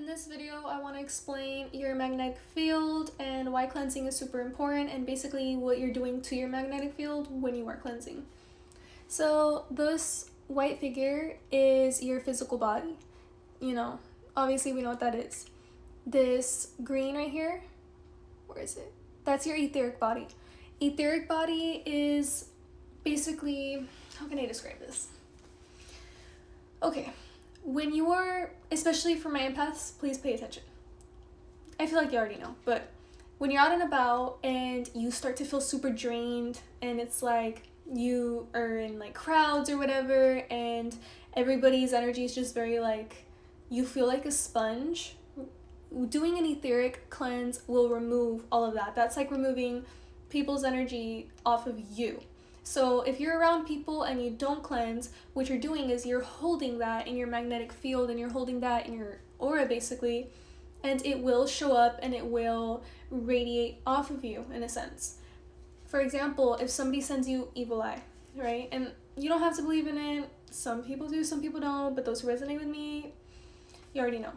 this video, I want to explain your magnetic field and why cleansing is super important, and basically what you're doing to your magnetic field when you are cleansing. So this white figure is your physical body. Obviously we know what that is. This green right here, where is it? That's your etheric body. Etheric body is basically, how can I describe this? Okay, when you are, especially for my empaths, please pay attention. I feel like you already know, but when you're out and about and you start to feel super drained, and it's like you are in like crowds or whatever, and everybody's energy is just very like, you feel like a sponge, doing an etheric cleanse will remove all of that. That's like removing people's energy off of you. So if you're around people and you don't cleanse, what you're doing is you're holding that in your magnetic field, and you're holding that in your aura basically, and it will show up and it will radiate off of you in a sense. For example, if somebody sends you evil eye, right? And you don't have to believe in it. Some people do, some people don't, but those who resonate with me, you already know.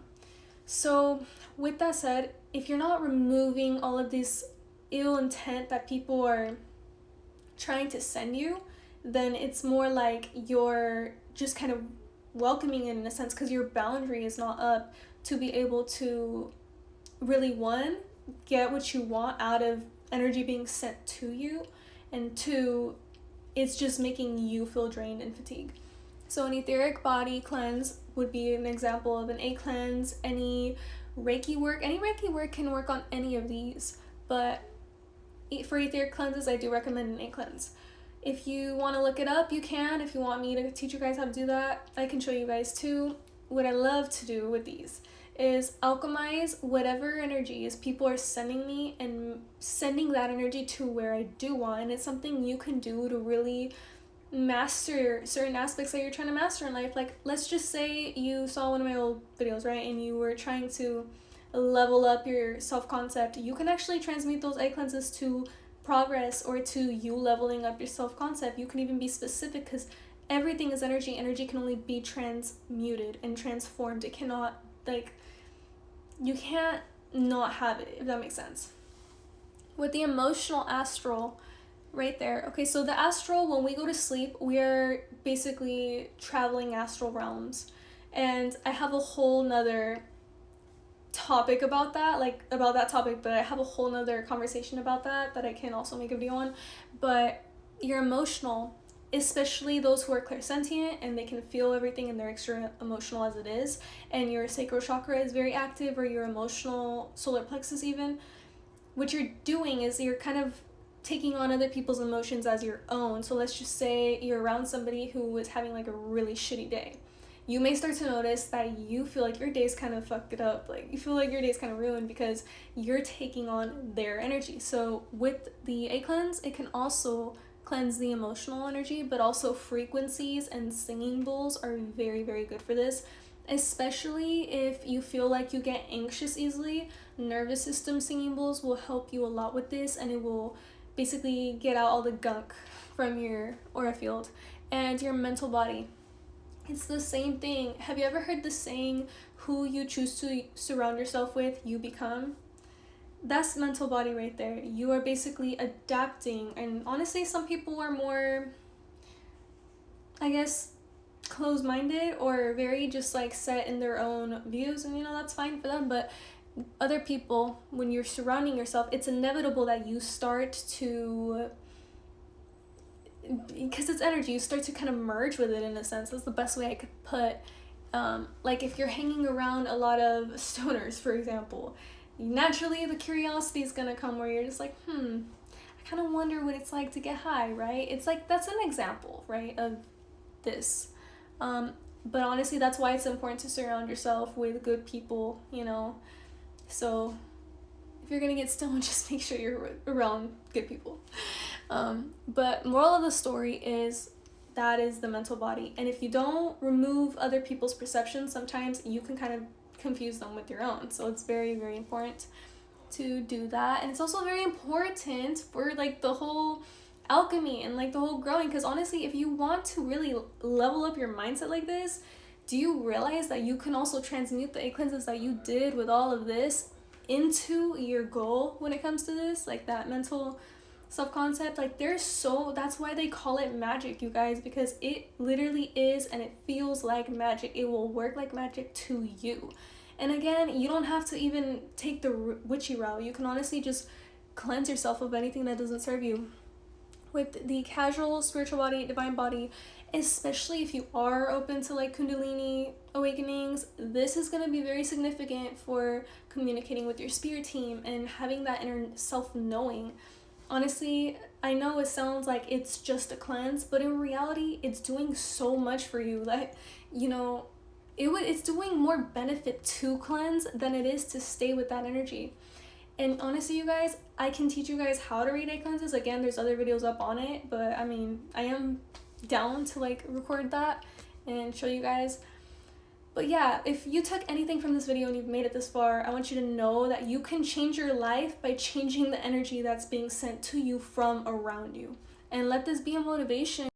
So with that said, if you're not removing all of this ill intent that people are trying to send you, then it's more like you're just kind of welcoming it in a sense, because your boundary is not up to be able to really, one, get what you want out of energy being sent to you, and two, it's just making you feel drained and fatigued. So an etheric body cleanse would be an example of an A cleanse. Any Reiki work can work on any of these, but for etheric cleanses, I do recommend an A cleanse. If you want to look it up, you can. If you want me to teach you guys how to do that, I can show you guys too. What I love to do with these is alchemize whatever energies people are sending me and sending that energy to where I do want. And it's something you can do to really master certain aspects that you're trying to master in life. Like, let's just say you saw one of my old videos, right? And you were trying to level up your self-concept. You can actually transmute those egg cleanses to progress, or to you leveling up your self-concept. You can even be specific, because everything is energy. Energy can only be transmuted and transformed. It cannot, like, you can't not have it, if that makes sense. With the emotional astral right there, okay, so the astral, when we go to sleep, we're basically traveling astral realms, and I have a whole nother topic about that, but I have a whole nother conversation about that I can also make a video on. But your emotional, especially those who are clairsentient and they can feel everything and they're extra emotional as it is, and your sacral chakra is very active, or your emotional solar plexus even, what you're doing is you're kind of taking on other people's emotions as your own. So let's just say you're around somebody who is having like a really shitty day. You may start to notice that you feel like your day's kind of fucked up. Like, you feel like your day's kind of ruined because you're taking on their energy. So with the A cleanse, it can also cleanse the emotional energy, but also frequencies and singing bowls are very, very good for this. Especially if you feel like you get anxious easily, nervous system singing bowls will help you a lot with this, and it will basically get out all the gunk from your aura field. And your mental body, it's the same thing. Have you ever heard the saying, who you choose to surround yourself with, you become? That's mental body right there. You are basically adapting. And honestly, some people are more, I guess, closed-minded or very just like set in their own views, and that's fine for them. But other people, when you're surrounding yourself, it's inevitable that you start to, because it's energy, you start to kind of merge with it in a sense. That's the best way I could put. Like, if you're hanging around a lot of stoners, for example, naturally the curiosity is gonna come where you're just like, I kind of wonder what it's like to get high, right? It's like, that's an example, right, of this. But honestly, that's why it's important to surround yourself with good people, So if you're gonna get stoned, just make sure you're around good people. But moral of the story is, that is the mental body. And if you don't remove other people's perceptions, sometimes you can kind of confuse them with your own. So it's very, very important to do that. And it's also very important for like the whole alchemy and like the whole growing, because honestly, if you want to really level up your mindset like this, do you realize that you can also transmute the egg cleanses that you did with all of this into your goal when it comes to this, like that mental self-concept? Like that's why they call it magic, you guys, because it literally is, and it feels like magic. It will work like magic to you. And again, you don't have to even take the witchy route. You can honestly just cleanse yourself of anything that doesn't serve you. With the casual spiritual body, divine body, especially if you are open to like Kundalini awakenings, this is going to be very significant for communicating with your spirit team and having that inner self-knowing. Honestly, I know it sounds like it's just a cleanse, but in reality, it's doing so much for you that, you know, it's doing more benefit to cleanse than it is to stay with that energy. And honestly, you guys, I can teach you guys how to read egg cleanses. Again, there's other videos up on it, but I mean, I am down to like record that and show you guys. But yeah, if you took anything from this video and you've made it this far, I want you to know that you can change your life by changing the energy that's being sent to you from around you. And let this be a motivation